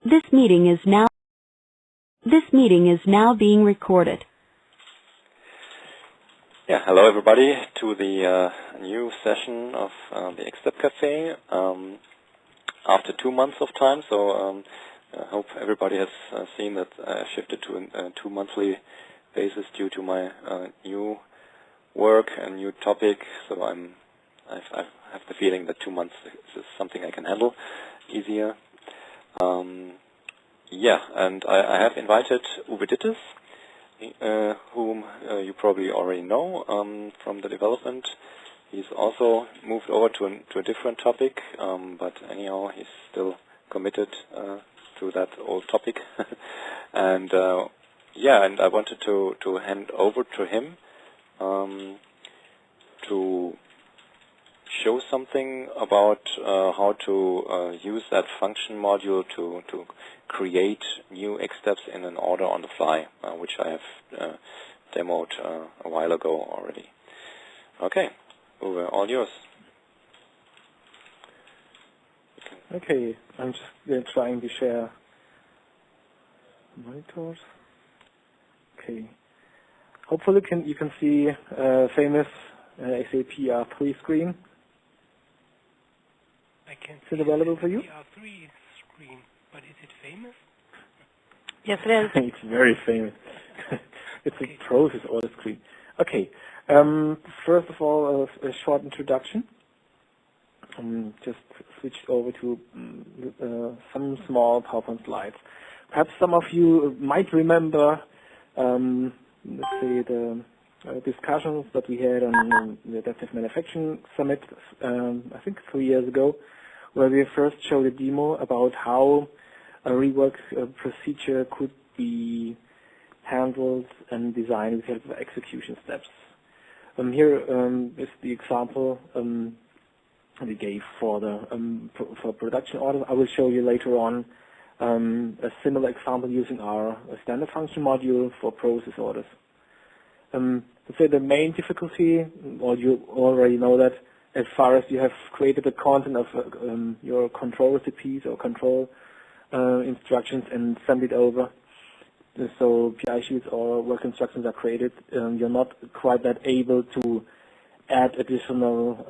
This meeting is now being recorded. Yeah, hello everybody to the new session of the XStepCafe after 2 months of time. So I hope everybody has seen that I shifted to a 2 monthly basis due to my new work and new topic. So I have the feeling that 2 months is something I can handle easier. Yeah, and I have invited Uwe Dittes, whom you probably already know from the development. He's also moved over to a different topic, but anyhow, he's still committed to that old topic. And yeah, and I wanted to hand over to him to show something about how to use that function module to create new Xsteps in an order on the fly, which I have demoed a while ago already. Okay, Uwe, all yours. Okay, I'm just trying to share monitors. Okay, hopefully you can see famous SAP R3 screen. I can Is it available for you? R3 screen, but is it famous? Yes, it is. It's very famous. It's okay. A process order screen. Okay. First of all, a short introduction. Just switch over to some small PowerPoint slides. Perhaps some of you might remember, let's say, the discussions that we had on the Adaptive Manufacturing Summit, I think 3 years ago, where we first showed a demo about how a rework procedure could be handled and designed with help of execution steps. Here is the example we gave for the for production order. I will show you later on a similar example using our standard function module for process orders. Let's say the main difficulty, or you already know that, as far as you have created the content of your control recipes or control instructions and send it over, so PI sheets or work instructions are created, you're not quite that able to add additional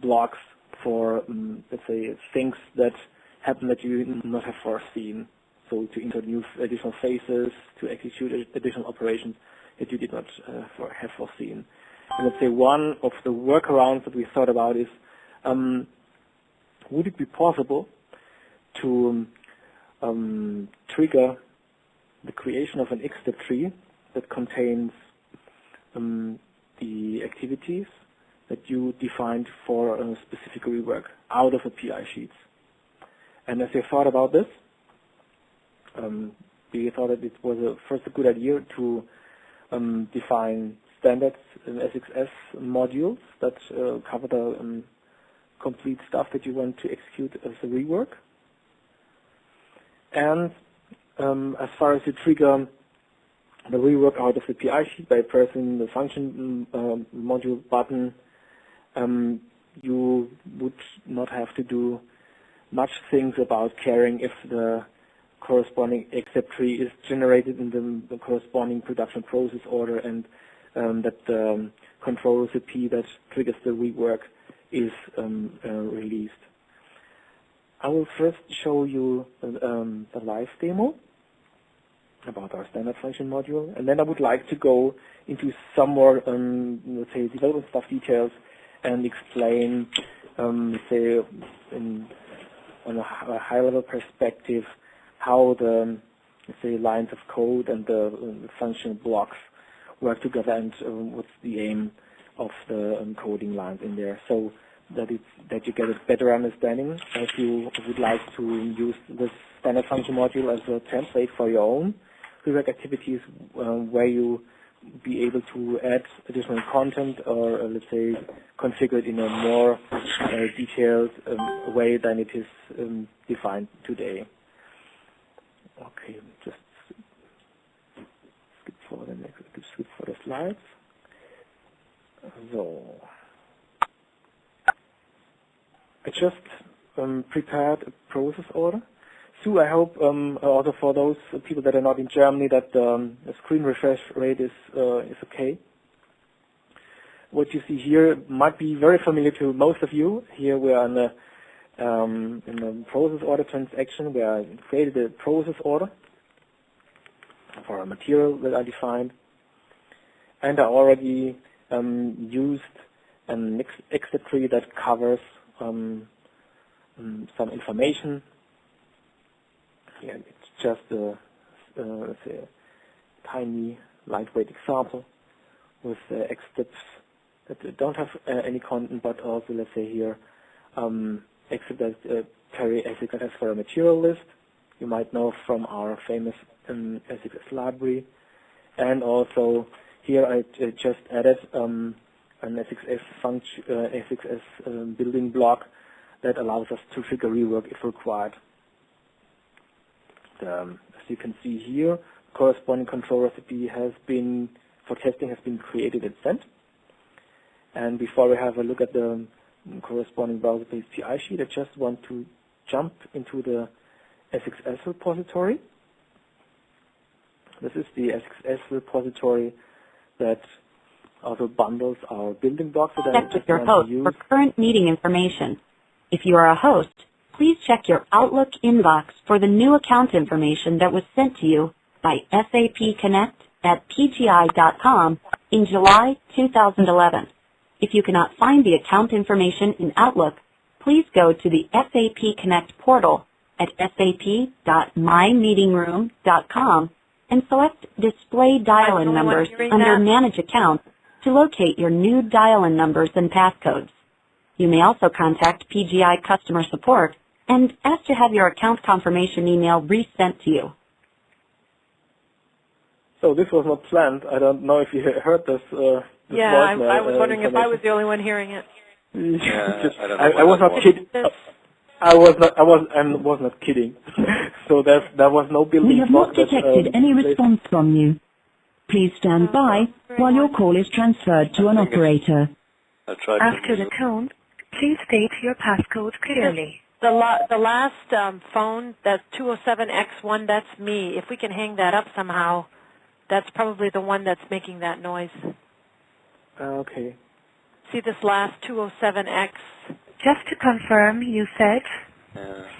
blocks for, let's say, things that happen that you did not have foreseen. So to introduce additional phases, to execute additional operations that you did not have foreseen. And let's say one of the workarounds that we thought about is, would it be possible to trigger the creation of an Xstep tree that contains the activities that you defined for a specific rework out of a PI sheet? And as we thought about this, we thought that it was first a good idea to define standard SXS modules that cover the complete stuff that you want to execute as a rework. And as far as you trigger the rework out of the PI sheet by pressing the function module button, you would not have to do much things about caring if the corresponding Xstep tree is generated in the corresponding production process order and that the control recipe that triggers the rework is released. I will first show you the live demo about our standard function module, and then I would like to go into some more, let's say, development stuff details and explain, let's say, on a high-level perspective, how the, let's say, lines of code and the function blocks work together and what's the aim of the coding lines in there, so that you get a better understanding if you would like to use this standard function module as a template for your own rework activities, where you be able to add additional content or, let's say, configure it in a more detailed way than it is defined today. Okay, just skip for the slides. So I just prepared a process order. too, I hope, also for those people that are not in Germany, that the screen refresh rate is okay. What you see here might be very familiar to most of you. Here we are in the process order transaction where I created a process order for a material that I defined, and I already used an Xstep tree that covers some information. Yeah, it's just let's say a tiny, lightweight example with Xsteps that don't have any content, but also, let's say here, Xsteps carry SXS for a material list. You might know from our famous SXS library. And also here I just added an SXS function, SXS building block that allows us to trigger rework if required. As you can see here, corresponding control recipe has been, for testing, has been created and sent. And before we have a look at the corresponding browser-based PI sheet, I just want to jump into the SXS repository. This is the SXS repository that also bundles our building blocks that I Check with just your want host to use. for current meeting information. If you are a host, please check your Outlook inbox for the new account information that was sent to you by SAP Connect at pgi.com in July 2011. If you cannot find the account information in Outlook, please go to the SAP Connect portal at sap.mymeetingroom.com and select Display Dial-In Numbers under Manage Account to locate your new dial-in numbers and passcodes. You may also contact PGI Customer Support and ask to have your account confirmation email resent to you. So this was not planned. I don't know if you heard this. Yeah, I was wondering if I was the only one hearing it. Yeah, I was not kidding. I was not kidding. So there was no building We have block not detected any response from you. Please stand by while your call is transferred to an operator. After the tone, please state your passcode clearly. The last phone, that 207X1, that's me. If we can hang that up somehow, that's probably the one that's making that noise. Okay. See this last 207X? Just to confirm, you said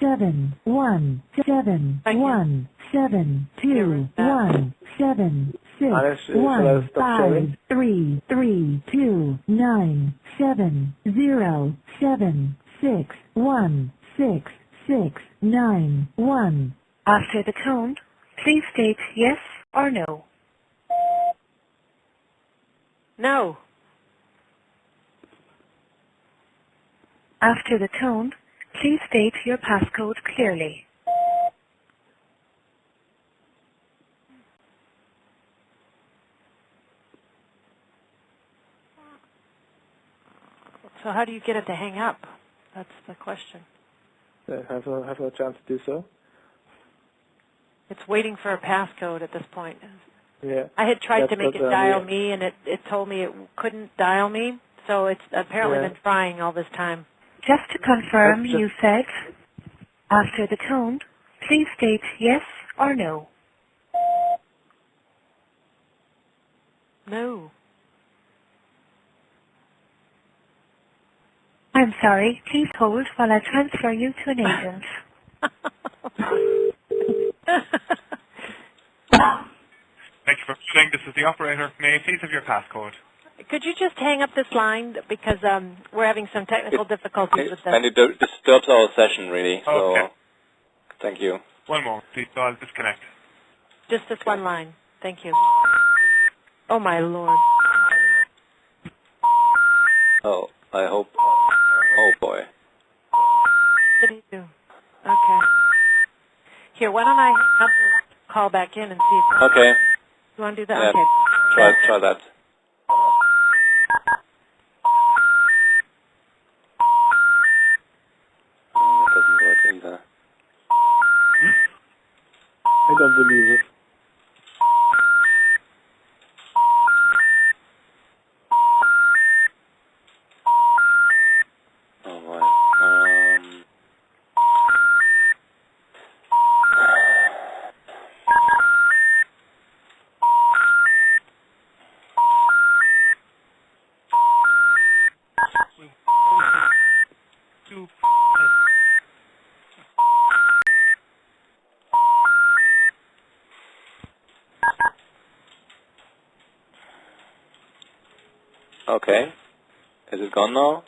713217317061691. After the tone, please state yes or no. No. After the tone, please state your passcode clearly. So how do you get it to hang up? That's the question. Have a chance to do so. It's waiting for a passcode at this point. Yeah. I had tried That's to make it what, dial yeah. me, and it told me it couldn't dial me. So it's apparently Yeah. been trying all this time. Just to confirm, That's just- you said after the tone, please state yes or no. No. I'm sorry, please hold while I transfer you to an agent. Thank you for calling. This is the operator. May I please have your passcode? Could you just hang up this line because we're having some technical difficulties with And this. it disturbs our session, really. So, Okay. thank you. One moment, please. So I'll disconnect. Just this one line. Thank you. Oh, my Lord. Oh, I hope. Oh boy. What did he do? Okay. Here, why don't I hang up and call back in and see if Okay. you want to do that? Yeah. Okay. Try that. That doesn't work either. I don't believe it. Oh boy. Okay. Is it gone now?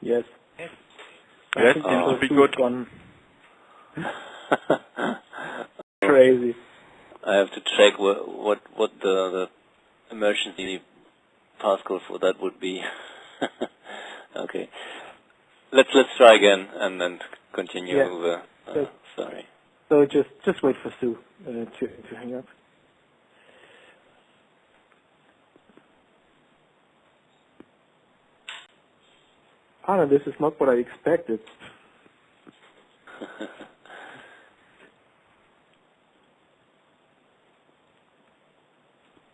Yes. Yes. Yes, I think seems the to be suit good. gone crazy. I have to check what the emergency passcode for that would be. Okay. Let's try again and then continue. Yeah. Sorry. So just wait for Sue to hang up. Ah, no, this is not what I expected.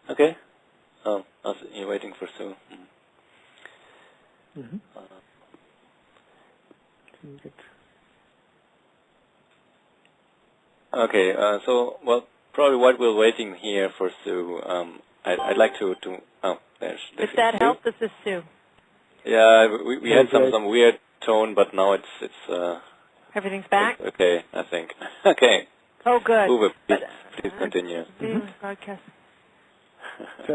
Okay. Oh, you're waiting for Sue. Mm-hmm. Okay. So, well, probably while we're waiting here for Sue, I'd like to. Oh, there's If that Sue. helps, this is Sue. Yeah, we had Okay. some weird tone, but now it's Everything's back? it's okay, I think. Okay. Oh, good. Uwe, please continue. Broadcast. So,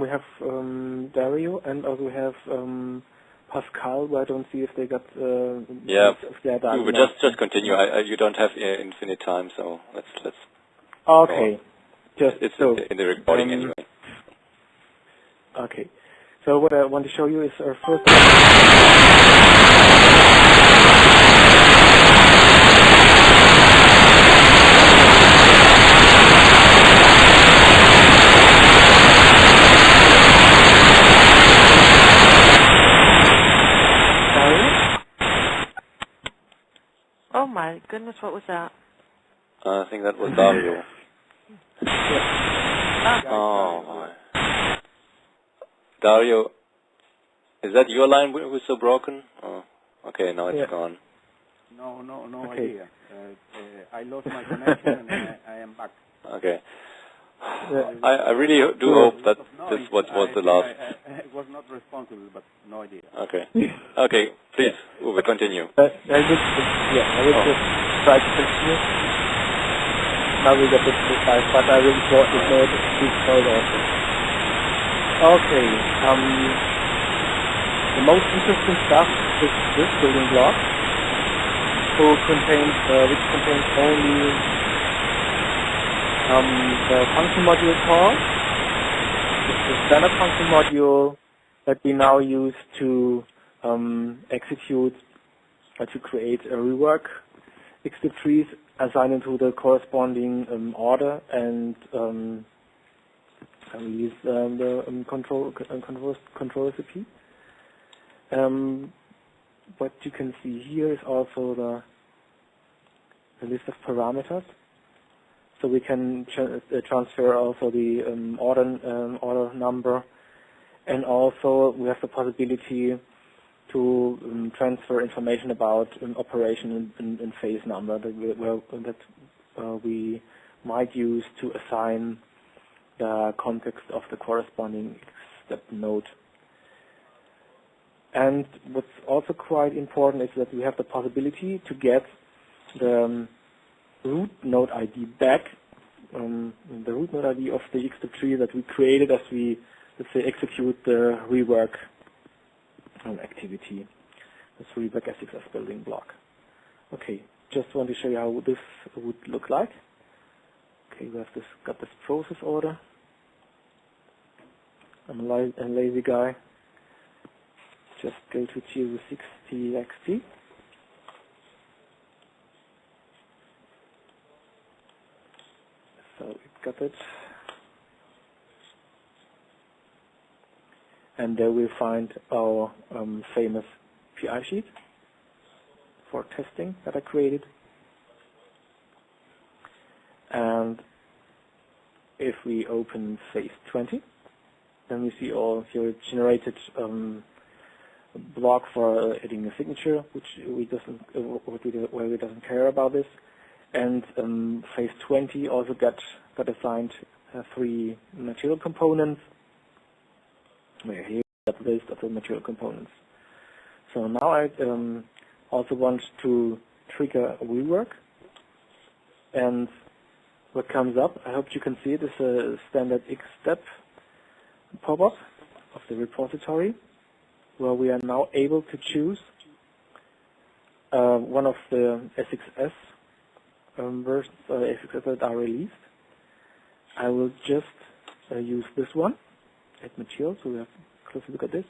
we have Dario, and also we have Pascal. But I don't see if they got. Yeah. If they are done Uwe, now. just continue. You don't have infinite time, so let's. Okay. Just It's so. in the recording anyway. Okay. So what I want to show you is our first. Oh, my goodness, what was that? I think that was Dario. Oh. Dario, is that your line was so broken? Oh, okay, now it's gone. No Okay. idea. I lost my connection and I am back. Okay. I really do hope that this was the last. I was not responsible, but no idea. Okay. Okay, please, Uwe, continue. I will just try to continue. Now we get this precise, but I will ignore this code also. Okay. The most interesting stuff is this building block, which contains only the function module call. It's the standard function module that we now use to execute or to create a rework Xstep trees, assign it to the corresponding order, and release the control recipe. What you can see here is also the list of parameters. So we can transfer also the order number, and also we have the possibility to transfer information about an operation and phase number that we might use to assign the context of the corresponding step node. And what's also quite important is that we have the possibility to get the root node ID back, the root node ID of the Xstep tree that we created as we, let's say, execute the rework activity, this rework SXS building block. Okay, just want to show you how this would look like. Okay, we have got this process order. I'm a lazy guy. Just go to XStepCafe. So we've got it. And there we'll find our famous PI sheet for testing that I created. And if we open phase 20, then we see all your generated block for adding a signature, which we doesn't care about this. And phase 20 also got assigned 3 material components. Here the list of the material components. So now I also want to trigger a rework. And what comes up, I hope you can see it, is a standard Xstep pop-up of the repository, where we are now able to choose one of the SXS versions, SXS that are released. I will just use this one, add material, so we have a closer look at this.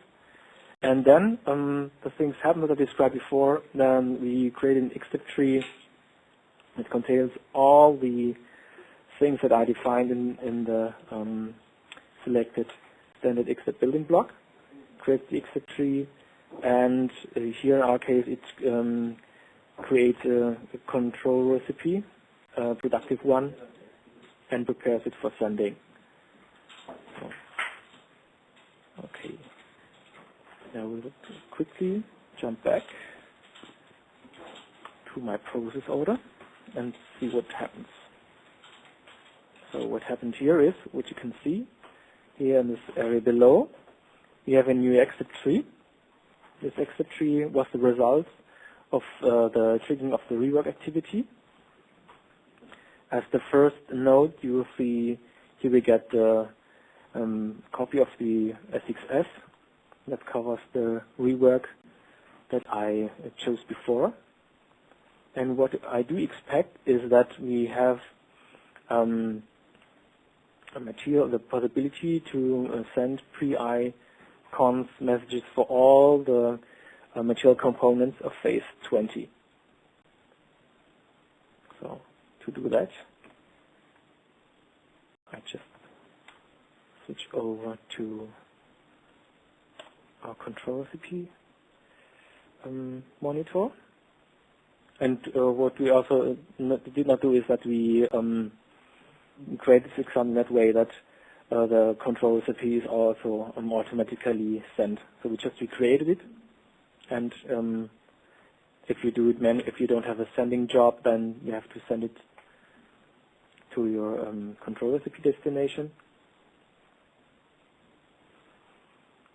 And then the things happen that I described before. Then we create an Xstep tree that contains all the things that are defined in the selected standard Xstep building block. Create the Xstep tree, and here in our case it creates a control recipe, a productive one, and prepares it for sending. So, okay. Now we'll quickly jump back to my process order and see what happens. So what happened here is, what you can see here in this area below, we have a new Xstep tree. This Xstep tree was the result of the triggering of the rework activity. As the first node, you will see here we get the copy of the SXS that covers the rework that I chose before. And what I do expect is that we have a material, the possibility to send pre-I-conf messages for all the material components of phase 20. So to do that, I just switch over to our control recipe monitor. And what we also did not do is that we create this example in that way that the control recipe is also automatically sent. So we just recreated it, and if you do it if you don't have a sending job, then you have to send it to your control recipe destination.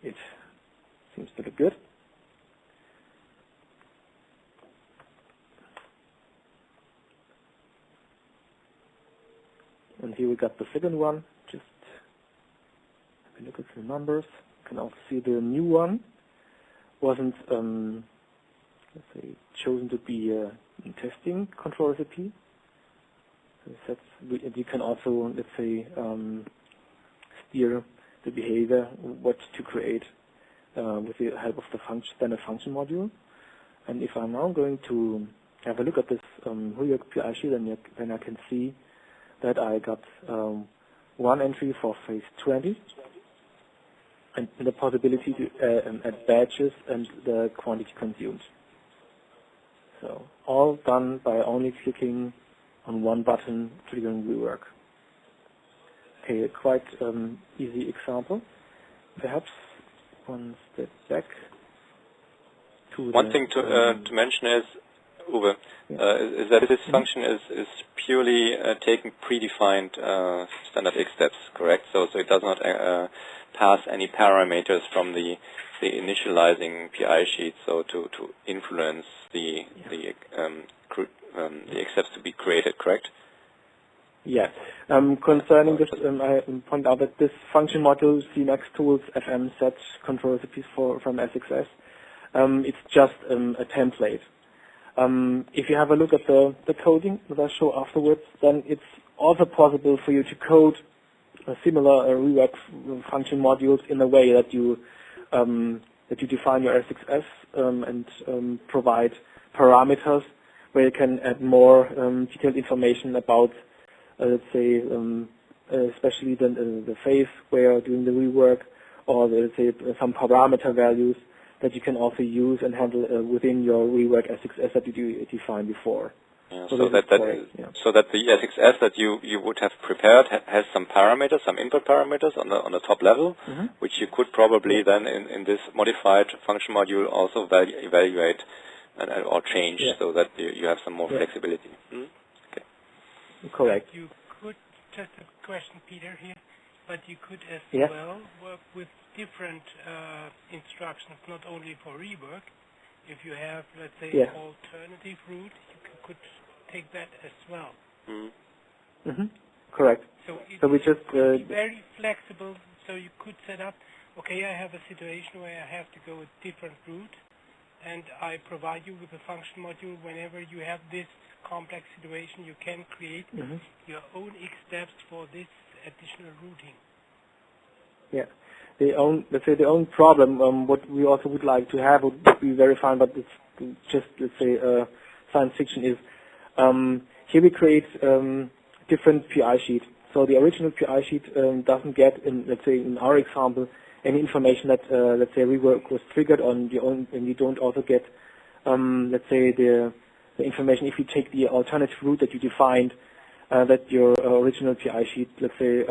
It seems to look good. And here we got the second one. Just have a look at the numbers. You can also see the new one wasn't, let's say, chosen to be a testing control recipe. So you can also, let's say, steer the behavior, what to create with the help of the standard function module. And if I'm now going to have a look at this Rework PI sheet, then I can see that I got one entry for phase 20 and the possibility to add badges and the quantity consumed. So all done by only clicking on one button, triggering rework. Okay, a quite easy example. Perhaps one step back to one thing to mention is, Uwe, is that this function is purely taking predefined standard Xsteps, correct? So it does not pass any parameters from the initializing PI sheet, so to influence the Xsteps to be created, correct? Yeah. Concerning this, I point out that this function module, CMax tools, FM set control recipes from SXS, it's just a template. If you have a look at the coding that I show afterwards, then it's also possible for you to code similar rework function modules in a way that you define your SXS and provide parameters where you can add more detailed information about, let's say, especially the phase where you're doing the rework, or let's say some parameter values that you can also use and handle within your rework SXS that you defined before. Yeah, so that the SXS that you would have prepared has some parameters, some input parameters on the top level, which you could probably then in this modified function module also evaluate or change, so that you have some more flexibility. Okay. Correct. You could, just a question, Peter, here, but you could as well work with different instructions, not only for rework, if you have, let's say, Yeah. an alternative route, you could take that as well. Correct. So it So we just could be very flexible. So you could set up, okay, I have a situation where I have to go a different route, and I provide you with a function module. Whenever you have this complex situation, you can create your own Xsteps for this additional routing. yeah. Let's say the own problem. What we also would like to have would be very fine, but it's just, let's say, science fiction is here we create different PI sheets. So the original PI sheet doesn't get, let's say, in our example, any information that, let's say, rework was triggered on the own, and you don't also get, let's say, the information if you take the alternative route that you defined, that your original PI sheet, let's say,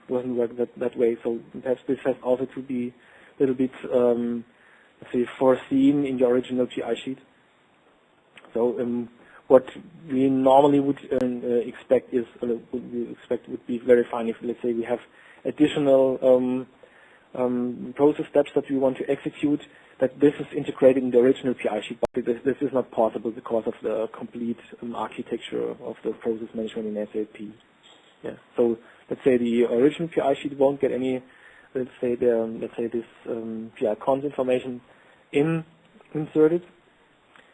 wasn't work that way. So perhaps this has also to be a little bit, let's say, foreseen in your original PI sheet. So what we normally would expect is, would be very fine if, let's say, we have additional process steps that we want to execute, that this is integrated in the original PI sheet, but this is not possible because of the complete architecture of the process management in SAP. Yeah. So let's say the original PI sheet won't get any, let's say this PI cons information inserted,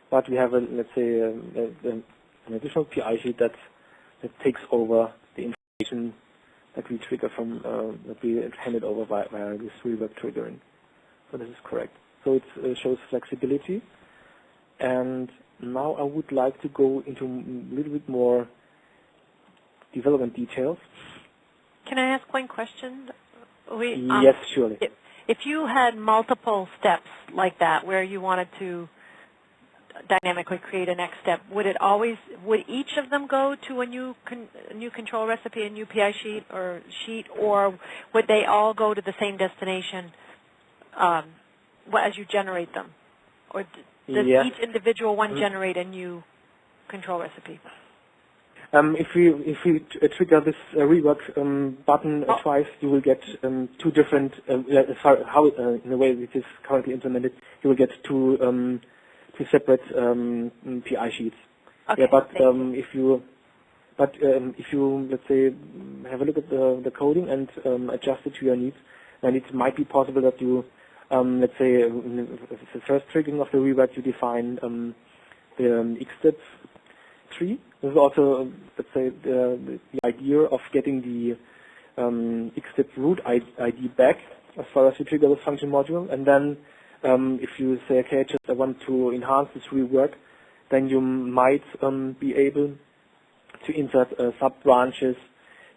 but we have let's say an additional PI sheet that takes over the information that we trigger from that we handed over via this rework triggering. So this is correct. So it shows flexibility. And now I would like to go into a little bit more development details. Can I ask one question? Yes, surely. If you had multiple steps like that, where you wanted to dynamically create a next step, would each of them go to a new control recipe, a new PI sheet, or would they all go to the same destination as you generate them, or does each individual one generate a new control recipe? If we trigger this rework button twice, you will get two different. How in the way it is currently implemented, you will get two separate PI sheets. Okay. Yeah, but if you let's say have a look at the coding and adjust it to your needs, then it might be possible that you let's say the first triggering of the rework you define the Xsteps tree. This is also let's say the idea of getting the Xsteps root ID back as far as you trigger the function module, and then if you say, okay, I want to enhance this rework, then you might be able to insert sub-branches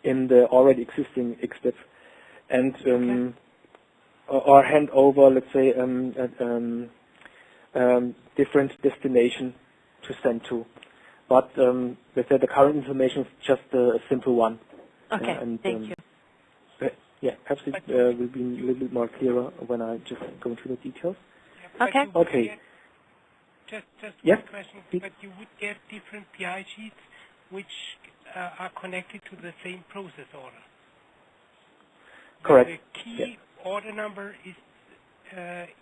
in the already existing Xsteps and or hand over, let's say, different destination to send to. But let's say the current information is just a simple one. Okay, thank you. Yeah, perhaps it will be a little bit more clearer when I just go into the details. Okay. Okay. Just yes? one question, but you would get different PI sheets which are connected to the same process order. Correct. The key order number is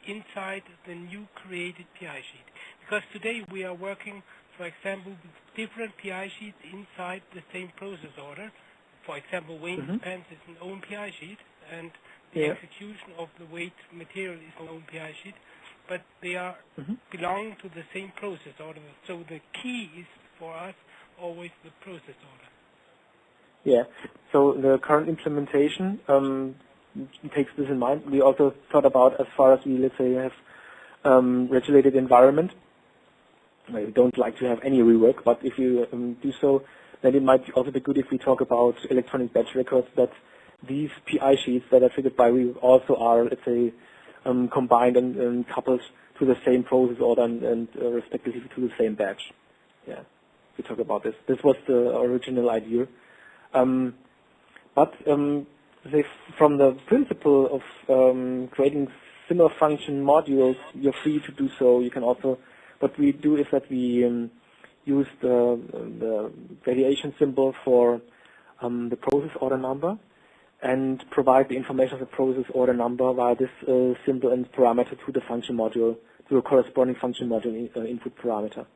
inside the new created PI sheet. Because today we are working, for example, with different PI sheets inside the same process order. For example, weight expense is an own PI sheet, and the execution of the weight material is an own PI sheet, but they are belong to the same process order. So the key is for us always the process order. Yeah. So the current implementation takes this in mind. We also thought about, as far as we, let's say, have regulated environment. We don't like to have any rework, but if you do so, then it might also be good if we talk about electronic batch records, that these PI sheets that are triggered by rework also are, let's say, combined and coupled to the same process order and respectively to the same batch. Yeah, we talk about this. This was the original idea. But say from the principle of creating similar function modules, you're free to do so. You can also, what we do is that we use the variation symbol for the process order number and provide the information of the process order number via this symbol and parameter to the function module to a corresponding function module input parameter.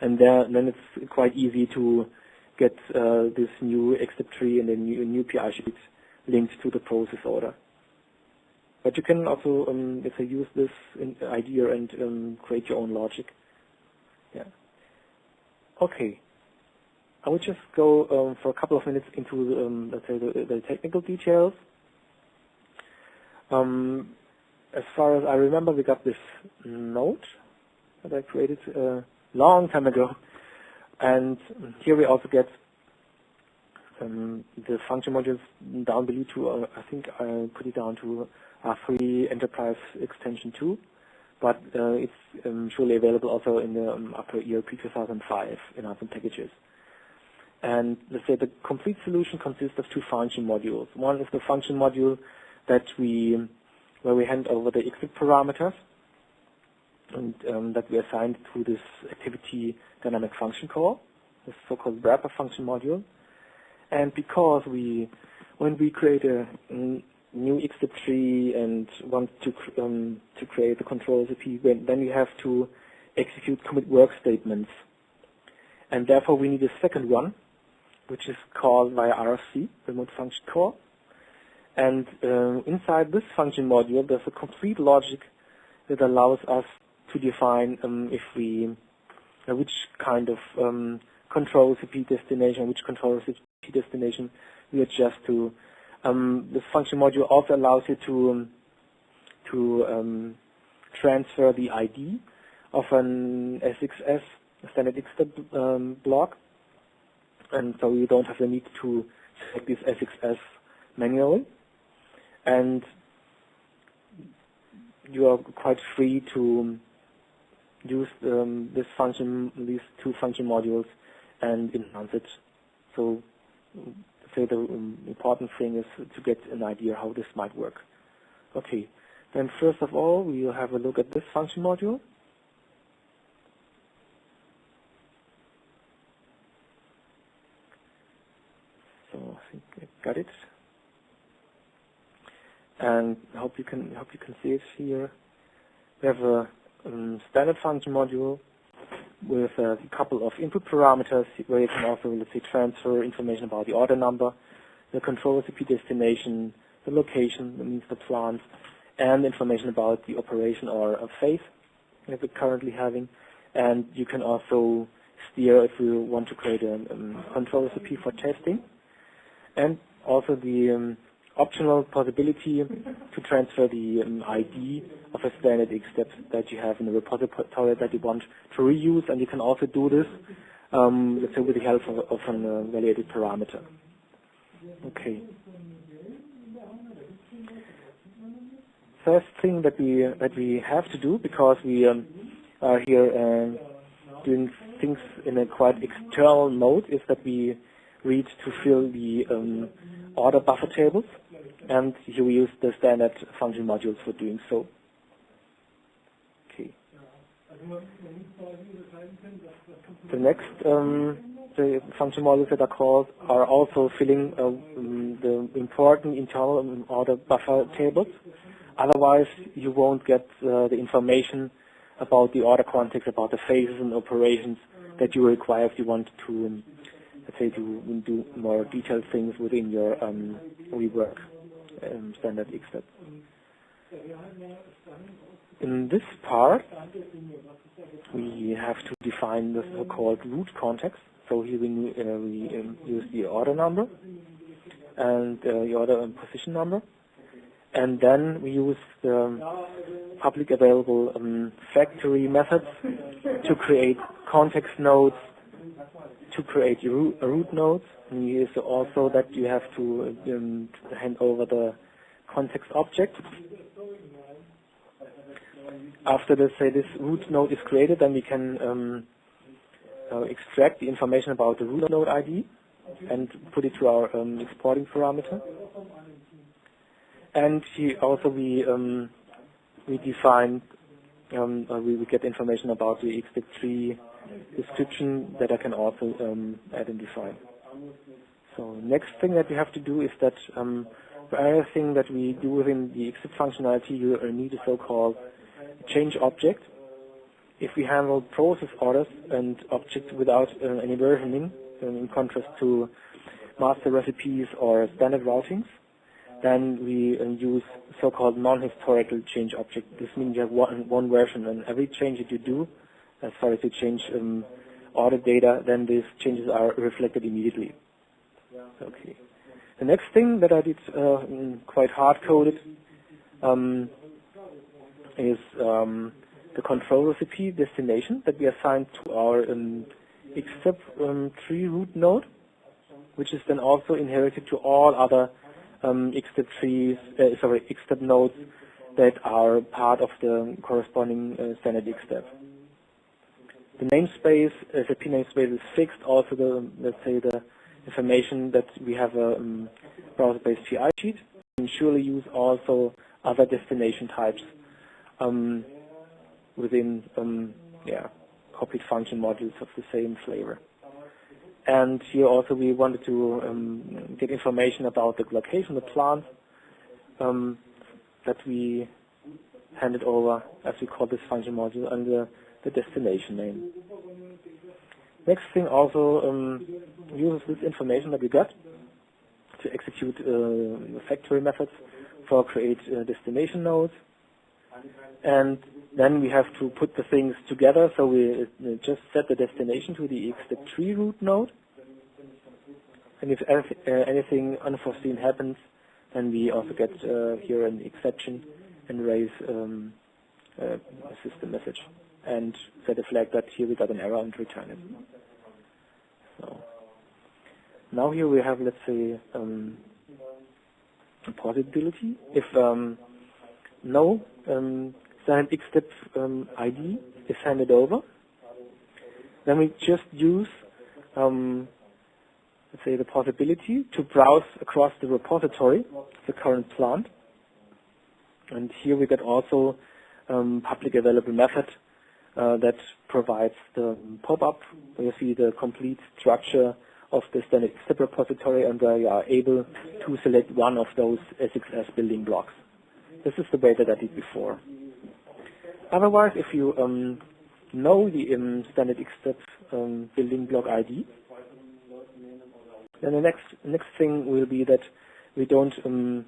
And then it's quite easy to get this new Xstep tree and the new PI sheet linked to the process order. But you can also, let's say, use this idea and create your own logic. Yeah. Okay. I will just go for a couple of minutes into, let's say, the technical details. As far as I remember, we got this node that I created a long time ago. And here we also get the function modules down below to, I think I put it down to R3 Enterprise Extension 2, but it's surely available also in the upper ERP 2005 in other packages. And let's say the complete solution consists of two function modules. One is the function module that where we hand over the Xstep parameters and that we assigned to this activity dynamic function call, this so-called wrapper function module. And because when we create a new Xstep tree and want to create the control recipe, then we have to execute commit work statements. And therefore we need a second one, which is called via RFC, remote function call. And inside this function module, there's a complete logic that allows us to define which kind of control recipe destination, which control recipe destination we adjust to. This function module also allows you to transfer the ID of an SXS, a standard Xstep block, and so you don't have the need to select this SXS manually. And you are quite free to use these two function modules and enhance it. So, say the important thing is to get an idea how this might work. Okay, then first of all, we will have a look at this function module. So I think I got it. And I hope you can see it here. We have a standard function module with a couple of input parameters where you can also, let's say, transfer information about the order number, the control recipe destination, the location, that means the plant, and information about the operation or a phase that we're currently having. And you can also steer if you want to create a control recipe for testing. And also the optional possibility to transfer the ID of a standard Xstep that you have in the repository that you want to reuse, and you can also do this, let's say, with the help of an validated parameter. Okay. First thing that we have to do, because we are here doing things in a quite external mode, is that we read to fill the order buffer tables, and here we use the standard function modules for doing so. Okay. The next the function modules that are called are also filling the important internal order buffer tables. Otherwise, you won't get the information about the order context, about the phases and operations that you require if you want to, let's say, to do more detailed things within your Rework standard Xstep. In this part, we have to define the so-called root context. So here we use the order number and the order and position number. And then we use the public available factory methods to create context nodes, to create root nodes. And here is also that you have to hand over the context object. After this root node is created, then we can extract the information about the root node ID and put it to our exporting parameter. And here also we define, we get information about the Xstep tree description that I can also add and define. So next thing that we have to do is that for everything that we do within the Xstep functionality, you need a so-called change object if we handle process orders and objects without any versioning, in contrast to master recipes or standard routings, then we use so-called non-historical change object. This means you have one version, and every change that you do, as far as you change order data, then these changes are reflected immediately. Okay. The next thing that I did quite hard-coded is the control recipe destination that we assigned to our Xstep tree root node, which is then also inherited to all other Xstep nodes that are part of the corresponding standard Xstep. The namespace, SAP namespace, is fixed. Also, let's say the information that we have a browser-based PI sheet. We surely use also other destination types within copied function modules of the same flavor. And here also we wanted to get information about the location, the plant that we handed over, as we call this function module, under the destination name. Next thing also uses this information that we got to execute factory methods for create destination nodes. And then we have to put the things together, so we just set the destination to the Xstep tree root node. And if anything unforeseen happens, then we also get here an exception and raise a system message and set a flag that here we got an error and return it. So now here we have, let's say, a possibility. If no standard Xstep ID is handed over, then we just use, let's say, the possibility to browse across the repository of the current plant. And here we get also public available method that provides the pop-up where you see the complete structure of the standard Xstep repository, and where you are able to select one of those SXS building blocks. This is the way that I did before. Otherwise, if you know the standard Xstep building block ID, then the next thing will be that we don't,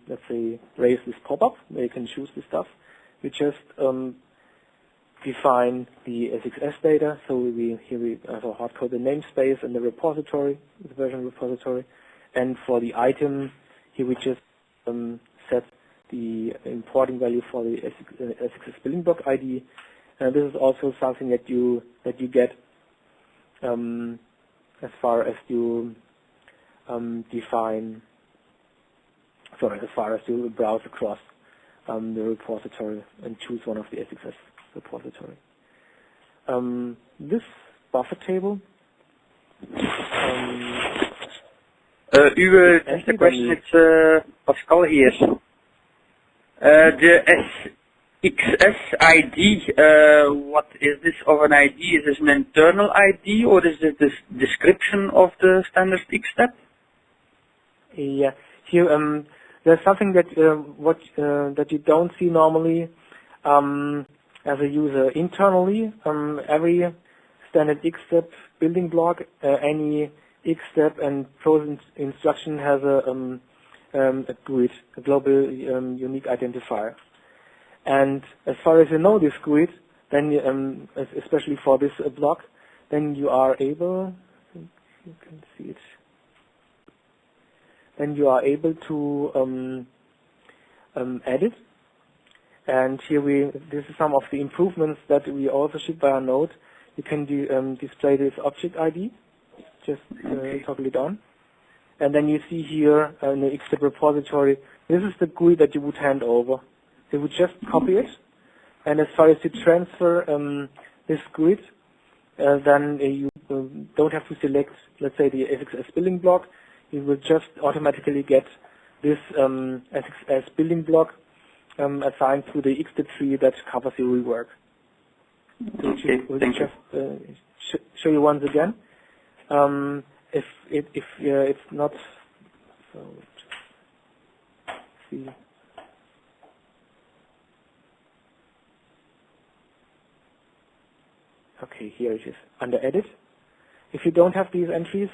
let's say, raise this pop-up where you can choose the stuff. We just define the SXS data. So here we also hard-code the namespace and the repository, the version repository. And for the item, here we just set the importing value for the SXS building block ID. And this is also something that you get as far as you as far as you browse across the repository and choose one of the SXS repository. This buffer table. Just a question, it's Pascal here. The XS ID, what is this of an ID? Is this an internal ID, or is this the description of the standard Xstep? Yeah, here there's something that that you don't see normally as a user internally. Every standard Xstep building block, any Xstep and process instruction has a GUID, a global unique identifier. And as far as you know this GUID, then especially for this block, then you are able. You can see it. Then you are able to edit. And here this is some of the improvements that we also ship by our node. You can display this object ID, just toggle it on. And then you see here in the Xstep repository, this is the GUI that you would hand over. You would just copy it. And as far as you transfer this GUID, then you don't have to select, let's say, the SXS building block. You will just automatically get this SXS building block assigned to the Xstep tree that covers your rework. So we'll just show you once again. If it's not, so see. Okay, here it is under Edit. If you don't have these entries,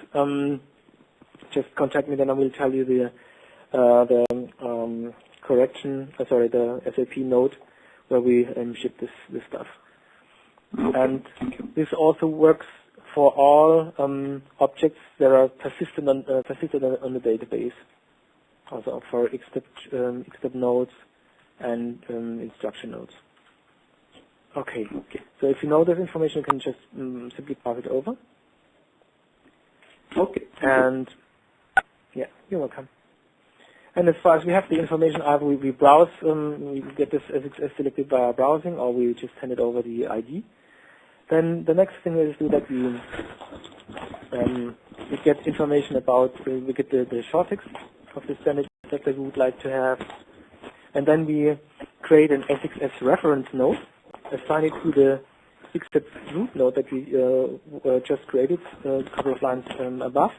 just contact me. Then I will tell you the correction. The SAP node where we ship this stuff. Okay. And this also works for all objects that are persistent on the database. Also for Xstep nodes and instruction nodes. Okay. So if you know this information, you can just simply pass it over. Okay. And yeah, you're welcome. And as far as we have the information, either we browse, we get this XStepCafe selected by our browsing, or we just hand it over the ID. Then the next thing is that we get information about, we get the short text of the standard that we would like to have, and then we create an XStepCafe reference node, assign it to the Xsteps root node that we just created a couple of lines above,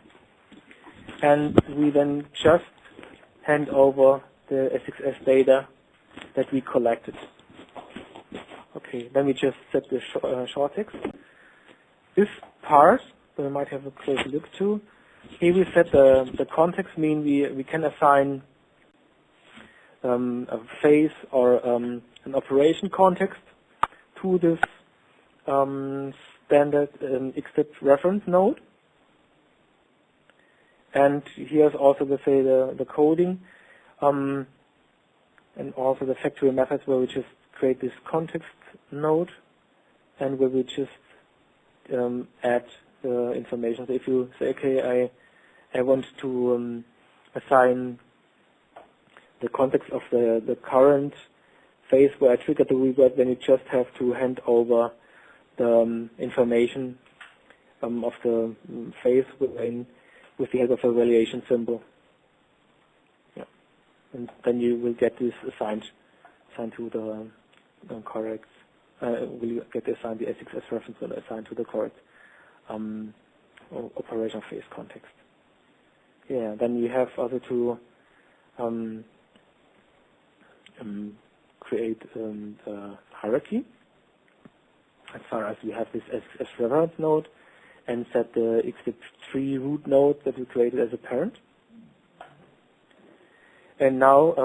and we then just hand over the XStepCafe data that we collected. Okay, then we just set the short text. This part, we might have a closer look to. Here we set the context, mean we can assign a phase or an operation context to this standard Xsteps reference node. And here's also the coding and also the factory methods where we just create this context node and where we just add the information. So if you say, okay, I want to assign the context of the current phase where I triggered the rework, then you just have to hand over the information of the phase with the help of a valuation symbol. Yeah. And then you will get this assigned to the correct, will get assigned the XStepCafe reference and assigned to the correct operation phase context. Yeah, then you have also to create the hierarchy as far as we have this XStepCafe reference node and set the Xstep tree root node that we created as a parent. And now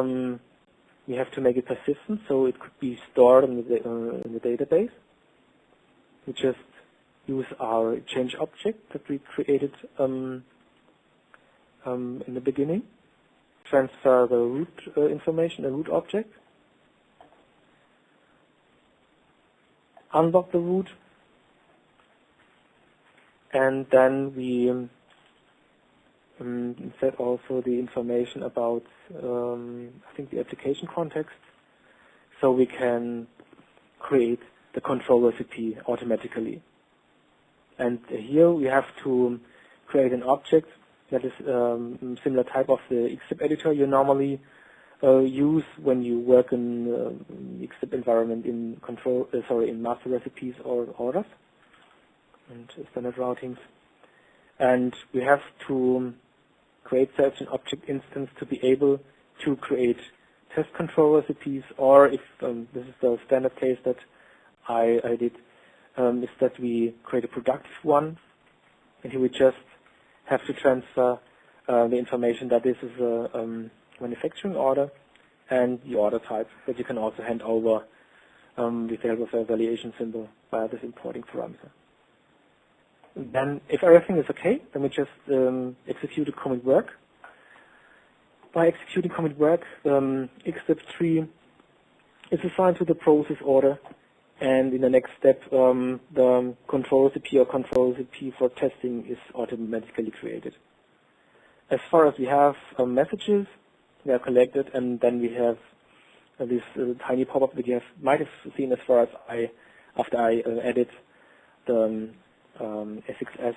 we have to make it persistent, so it could be stored in the database. We just use our change object that we created in the beginning, transfer the root information, the root object, unlock the root, and then we set also the information about, I think, the application context, so we can create the control recipe automatically. And here we have to create an object that is similar type of the Xstep editor you normally use when you work in Xstep environment in in master recipes or orders and standard routings. And we have to create such an object instance to be able to create test control recipes, or if this is the standard case that I did, is that we create a productive one, and here we just have to transfer the information that this is a manufacturing order and the order type that you can also hand over with the help of a valuation symbol via this importing parameter. Then, if everything is okay, then we just execute a commit work. By executing commit work, Xstep tree is assigned to the process order, and in the next step, the control recipe or control recipe for testing is automatically created. As far as we have messages, they are collected, and then we have this tiny pop-up that you might have seen as far as after I edit the XStepCafe,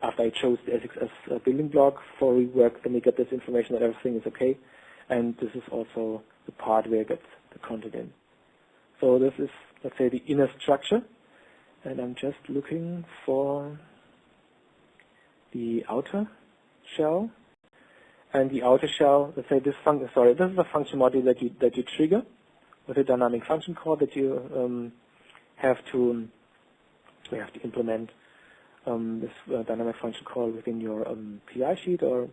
after I chose the XStepCafe building block for rework, then we get this information that everything is okay, and this is also the part where I get the content in. So this is, let's say, the inner structure, and I'm just looking for the outer shell. And the outer shell, let's say this is a function module that you trigger with a dynamic function call that you have to we have to implement this dynamic function call within your PI sheet or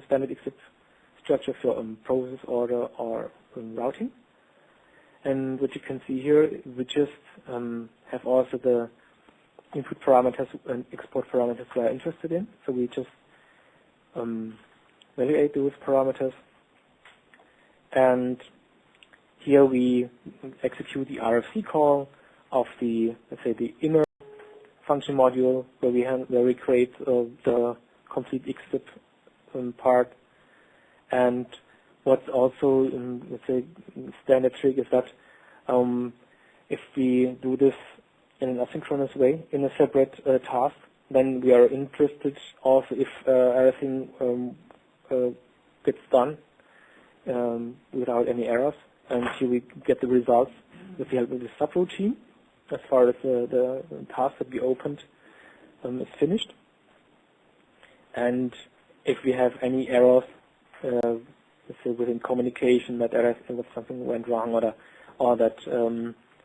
standard Xstep structure for process order or routing. And what you can see here, we just have also the input parameters and export parameters we are interested in. So we just evaluate those parameters, and here we execute the RFC call of the, let's say, the inner function module where we create the complete Xstep part. And what's also, let's say, standard trick is that if we do this in an asynchronous way in a separate task, then we are interested also if everything gets done without any errors. And here we get the results with the help of the subroutine as far as the task that we opened is finished. And if we have any errors, let's say within communication, that something went wrong, or that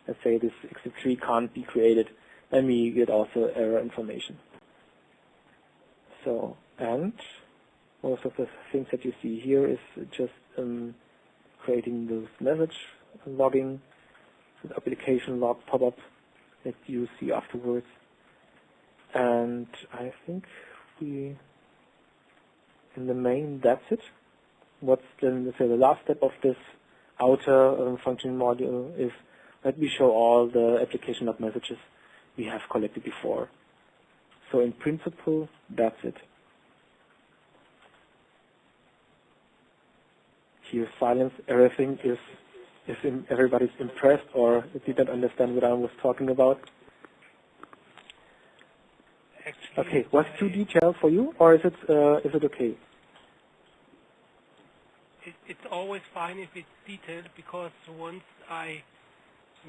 let's say this Xstep tree can't be created, then we get also error information. So, and most of the things that you see here is just creating those message logging, the application log pop-up that you see afterwards. And I think in the main, that's it. What's then, let's say, the last step of this outer function module is that we show all the application log messages we have collected before. So in principle, that's it. Here, silence, everything is everybody's impressed or didn't understand what I was talking about. Actually, okay, was it too detailed for you, or is it okay? It's always fine if it's detailed, because once I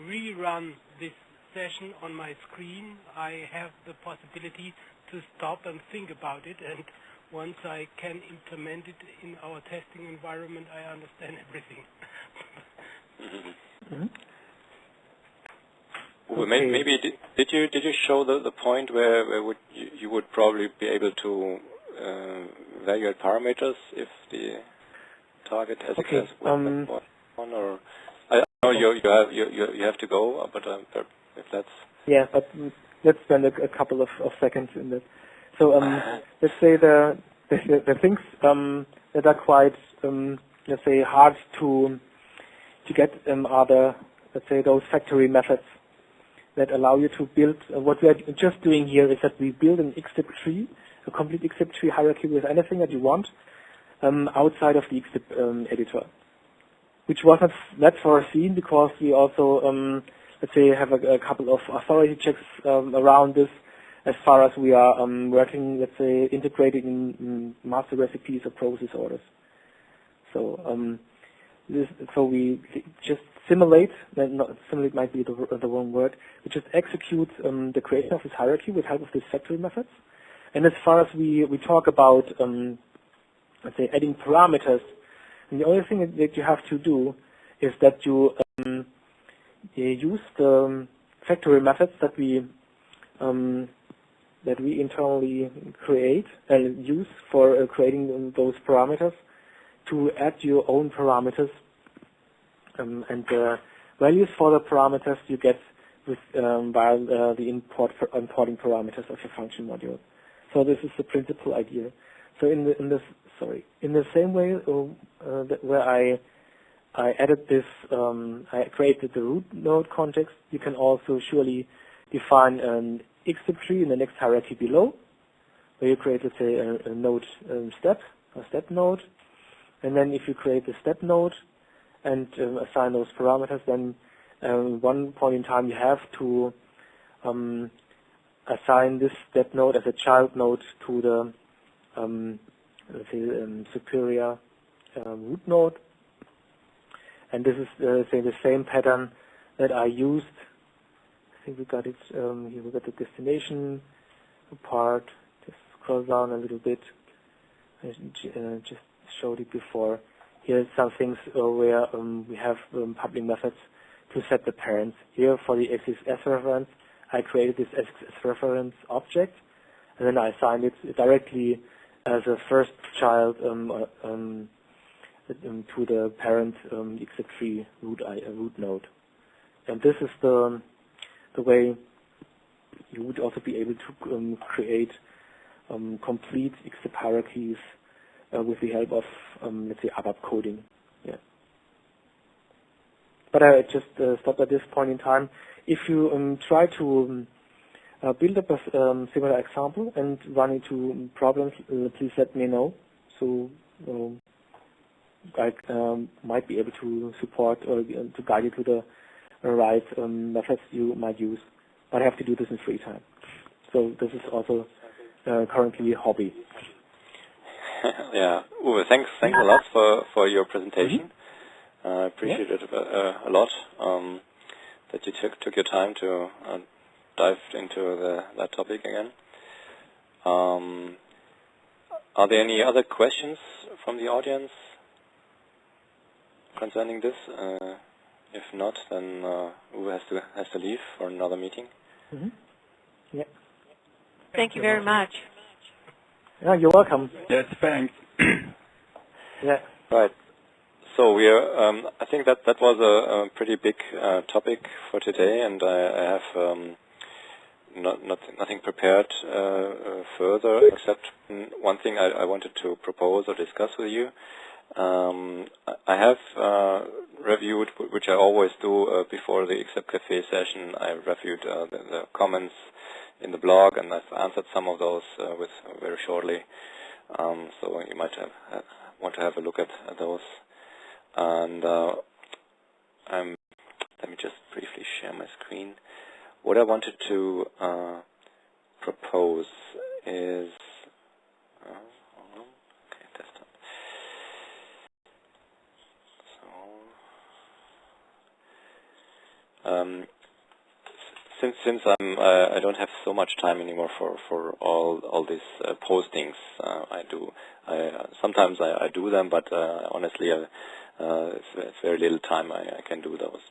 rerun this session on my screen, I have the possibility to stop and think about it, and once I can implement it in our testing environment, I understand everything. Mm-hmm. Well, maybe did you show the point where you would probably be able to evaluate parameters if the target has one, or I know you have to go, but if that's but let's spend a couple of seconds in that. So let's say the things that are quite let's say hard to get are the, let's say, those factory methods that allow you to build. What we are just doing here is that we build an Xstep tree, a complete Xstep tree hierarchy with anything that you want outside of the Xstep editor, which was not foreseen because we also let's say have a couple of authority checks around this as far as we are working, let's say, integrating in master recipes or process orders. So so we just simulate, simulate might be the wrong word, we just execute the creation of this hierarchy with help of these factory methods. And as far as we talk about, let's say, adding parameters, and the only thing that you have to do is that you use the factory methods that we internally create and use for creating those parameters, to add your own parameters, and the values for the parameters you get with via the importing parameters of your function module. So this is the principal idea. So in the same way where I added this, I created the root node context. You can also surely define an Xstep tree in the next hierarchy below, where you create, let's say, a node step, a step node. And then if you create a step node and assign those parameters, then one point in time you have to assign this step node as a child node to the let's say superior root node. And this is say the same pattern that I used. I think we got it here. We got the destination part. Just scroll down a little bit. I just showed it before. Here are some things where we have public methods to set the parents. Here for the XSS reference, I created this XS reference object, and then I assigned it directly as a first child to the parent Xstep3 root node. And this is the way you would also be able to create complete Xstep hierarchies with the help of, let's say, ABAP coding. Yeah. But I just stopped at this point in time. If you try to build up a similar example and run into problems, please let me know. So I might be able to support or to guide you to the right methods you might use. But I have to do this in free time. So this is also currently a hobby. Yeah, Uwe, thanks a lot for your presentation. I appreciate it a lot that you took your time to dive into that topic again. Are there any other questions from the audience concerning this? If not, then Uwe has to leave for another meeting. Yeah. Thank you very much. Yeah, you're welcome. Yes, thanks. Yeah. Right. So we are. I think that was a pretty big topic for today, and I have nothing prepared further except one thing I wanted to propose or discuss with you. I have reviewed, which I always do before the XStepCafe session. I reviewed the comments in the blog, and I've answered some of those with very shortly. So you might want to have a look at those. And let me just briefly share my screen. What I wanted to propose is desktop. So since I don't have so much time anymore for all these postings sometimes I do them, but honestly it's very little time I can do those.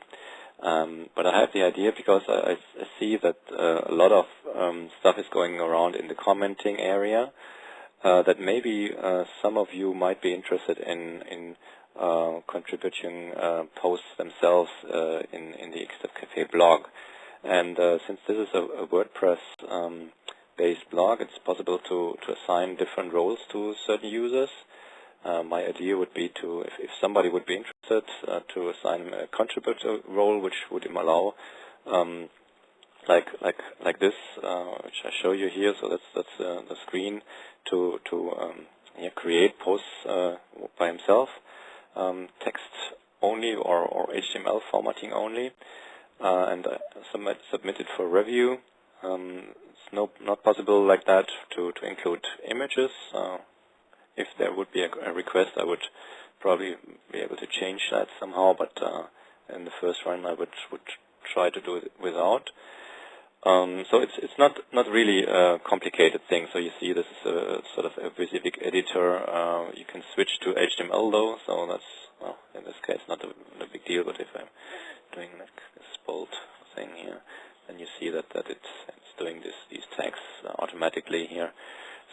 But I have the idea because I see that a lot of stuff is going around in the commenting area, that maybe some of you might be interested in contributing posts themselves in the XStepCafe blog. And since this is a WordPress based blog, it's possible to assign different roles to certain users. My idea would be to, if somebody would be interested, to assign a contributor role, which would allow, like this, which I show you here. So that's the screen to create posts by himself, text only or HTML formatting only, and submit it for review. It's not possible like that to include images. If there would be a request, I would probably be able to change that somehow, but in the first run I would try to do it without. So it's not really a complicated thing. So you see this is a sort of a Visivic editor. You can switch to HTML though, so that's, well, in this case not a big deal, but if I'm doing like this bold thing here, then you see that it's doing these tags automatically here.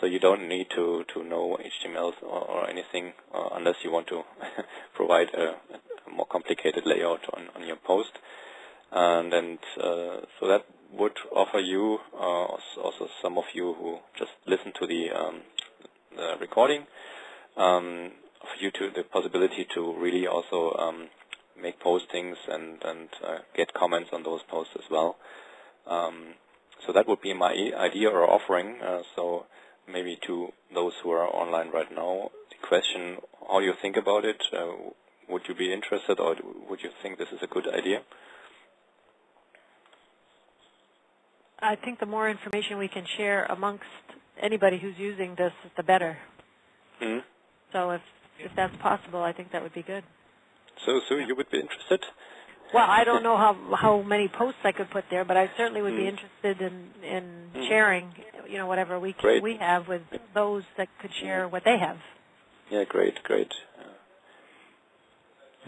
So you don't need to know HTML or anything unless you want to provide a more complicated layout on your post. And then so that would offer you, also some of you who just listen to the recording, offer you the possibility to really also make postings and get comments on those posts as well. So that would be my idea or offering. So maybe to those who are online right now, the question, how do you think about it? Would you be interested, or would you think this is a good idea? I think the more information we can share amongst anybody who's using this, the better. Mm-hmm. So if that's possible, I think that would be good. So you would be interested? Well, I don't know how many posts I could put there, but I certainly would be interested in sharing, whatever we have with those that could share what they have. Yeah, great.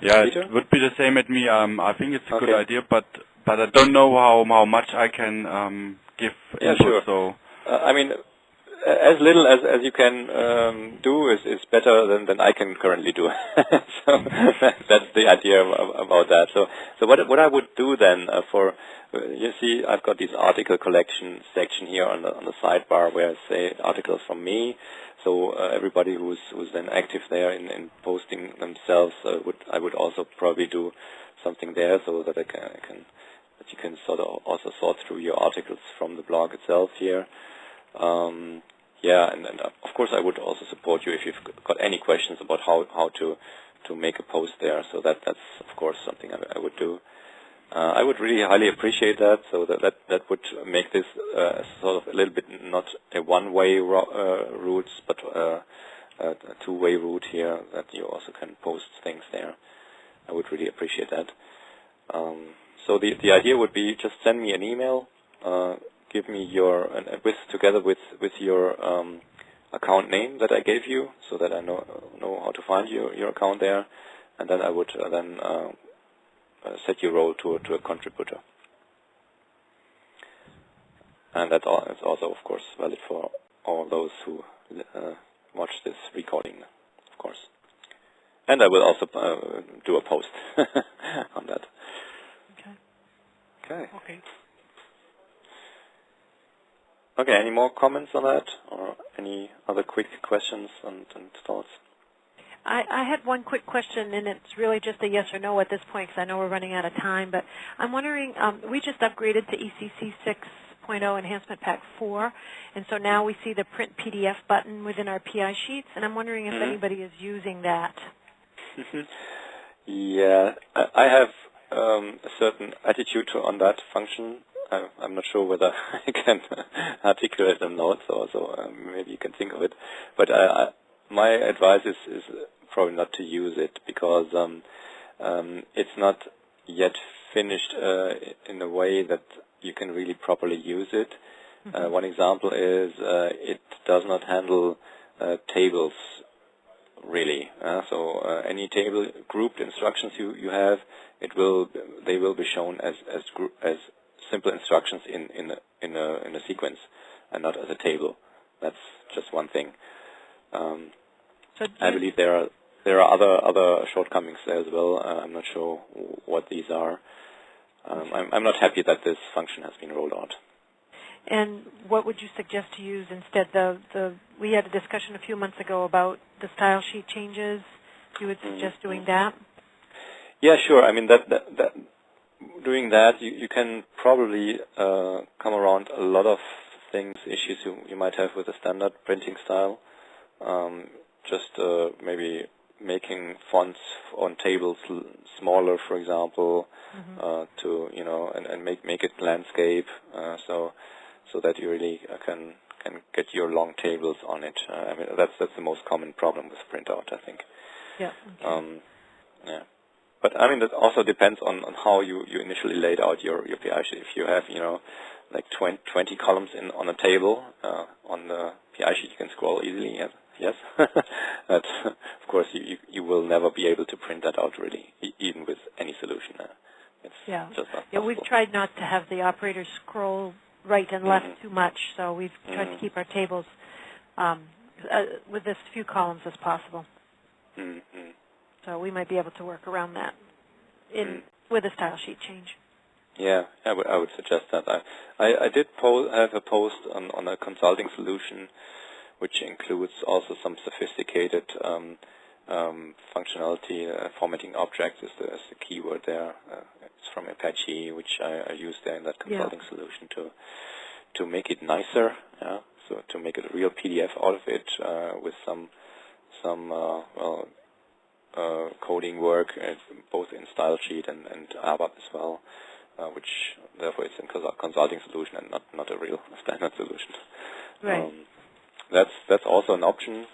Yeah, it would be the same at me. I think it's a good idea, but but I don't know how much I can give input. Sure. So I mean, as little as you can do is better than I can currently do. So that's the idea about that. So what I would do then you see, I've got this article collection section here on the sidebar where I say articles from me. So everybody who's then active there in posting themselves, I would also probably do something there so that that you can sort of also sort through your articles from the blog itself here. And of course I would also support you if you've got any questions about how to make a post there. So that's of course something I would do. I would really highly appreciate that. So that would make this sort of a little bit not a one-way route, but a two-way route here, that you also can post things there. I would really appreciate that. So the idea would be just send me an email. Give me together with your account name that I gave you, so that I know how to find your account there, and then I would set your role to a contributor. And that's also, of course, valid for all those who watch this recording, of course. And I will also do a post on that. Okay. Okay, any more comments on that, or any other quick questions and thoughts? I had one quick question, and it's really just a yes or no at this point, because I know we're running out of time, but I'm wondering, we just upgraded to ECC 6.0 Enhancement Pack 4, and so now we see the Print PDF button within our PI sheets, and I'm wondering if anybody is using that. Yeah, I have a certain attitude on that function. I'm not sure whether I can articulate them now, so maybe you can think of it. But my advice is probably not to use it, because it's not yet finished in a way that you can really properly use it. One example is it does not handle tables really. So any table grouped instructions you have, they will be shown as simple instructions in a sequence, and not as a table. That's just one thing. I believe there are other shortcomings there as well. I'm not sure what these are. I'm not happy that this function has been rolled out. And what would you suggest to use instead? We had a discussion a few months ago about the style sheet changes. You would suggest doing that? Yeah, sure. I mean, doing that, you can probably come around a lot of issues you might have with a standard printing style. Just maybe making fonts on tables smaller, for example, and make it landscape, so that you really can get your long tables on it. I mean, that's the most common problem with printout, I think. Yeah. Okay. Yeah. But I mean, that also depends on how you initially laid out your PI sheet. If you have, like 20 columns on a table on the PI sheet, you can scroll easily. Yes. But of course, you will never be able to print that out really, even with any solution. It's just not possible. We've tried not to have the operators scroll right and left too much, so we've tried to keep our tables with as few columns as possible. So we might be able to work around that with a style sheet change. Yeah, I would suggest that. I did have a post on a consulting solution, which includes also some sophisticated functionality. Formatting objects is the keyword there. It's from Apache, which I used there in that consulting solution to make it nicer. Yeah, so to make a real PDF out of it with some coding work, both in style sheet and ABAP as well, which therefore is a consulting solution and not a real standard solution. Right. That's also an option.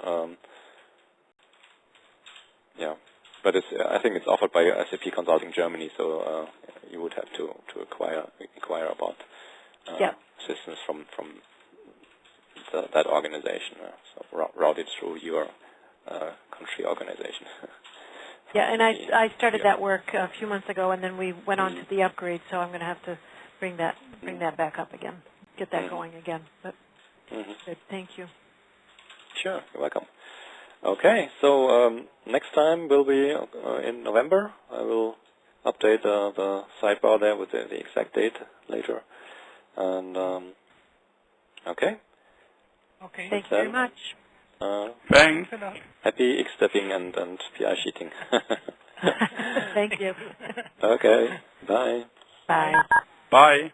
But I think it's offered by SAP Consulting Germany, so you would have to inquire about assistance from that organization. So route it through your country organization. Yeah, and I started that work a few months ago, and then we went on to the upgrade. So I'm going to have to bring that back up again, get that going again. But good, thank you. Sure, you're welcome. Okay, so next time will be in November. I will update the sidebar there with the exact date later. And okay. Okay. Thank you very much. Thanks. Happy Xstepping and PI sheeting. Thank you. Okay. Bye. Bye. Bye.